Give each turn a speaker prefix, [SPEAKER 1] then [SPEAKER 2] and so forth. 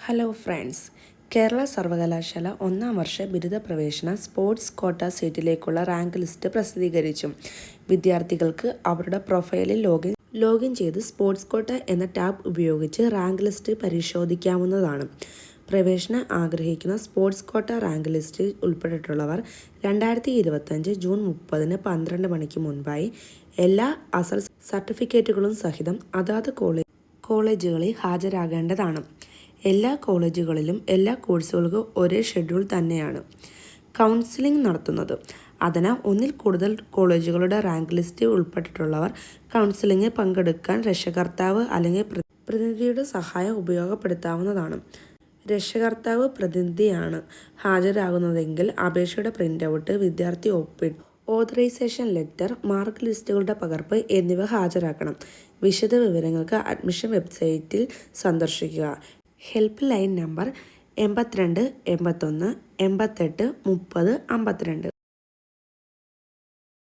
[SPEAKER 1] Hello friends, Kerala സർവകലാശാല ഒന്നാം വർഷ ബിരുദ പ്രവേശന സ്പോർട്സ് കോട്ട സീറ്റിലേക്കുള്ള റാങ്ക് ലിസ്റ്റ് പ്രസിദ്ധീകരിച്ചു. വിദ്യാർത്ഥികൾക്ക് അവരുടെ പ്രൊഫൈലിൽ ലോഗിൻ ചെയ്ത് സ്പോർട്സ് കോട്ട എന്ന ടാബ് ഉപയോഗിച്ച് റാങ്ക് ലിസ്റ്റ് പരിശോധിക്കാവുന്നതാണ്. പ്രവേശനം ആഗ്രഹിക്കുന്ന സ്പോർട്സ് കോട്ട റാങ്ക് ലിസ്റ്റിൽ ഉൾപ്പെട്ടിട്ടുള്ളവർ 2025 ജൂൺ 30 12 മണിക്ക് മുൻപായി എല്ലാ അസൽ സർട്ടിഫിക്കറ്റുകളും സഹിതം അതാത് കോളേജുകളിൽ ഹാജരാകേണ്ടതാണ്. എല്ലാ കോളേജുകളിലും എല്ലാ കോഴ്സുകൾക്കും ഒരേ ഷെഡ്യൂൾ തന്നെയാണ് കൗൺസിലിംഗ് നടത്തുന്നത്. അതിനാൽ ഒന്നിൽ കൂടുതൽ കോളേജുകളുടെ റാങ്ക് ലിസ്റ്റിൽ ഉൾപ്പെട്ടിട്ടുള്ളവർ കൗൺസിലിംഗിൽ പങ്കെടുക്കാൻ രക്ഷകർത്താവ് അല്ലെങ്കിൽ പ്രതിനിധിയുടെ സഹായം ഉപയോഗപ്പെടുത്താവുന്നതാണ്. രക്ഷകർത്താവ് പ്രതിനിധിയാണ് ഹാജരാകുന്നതെങ്കിൽ അപേക്ഷയുടെ പ്രിൻ്റ് ഔട്ട്, വിദ്യാർത്ഥി ഒപ്പിട്ട് ഓതറൈസേഷൻ ലെറ്റർ, മാർക്ക് ലിസ്റ്റുകളുടെ പകർപ്പ് എന്നിവ ഹാജരാക്കണം. വിശദ വിവരങ്ങൾക്ക് അഡ്മിഷൻ വെബ്സൈറ്റിൽ സന്ദർശിക്കുക. Help line number 82 81 88 30 52.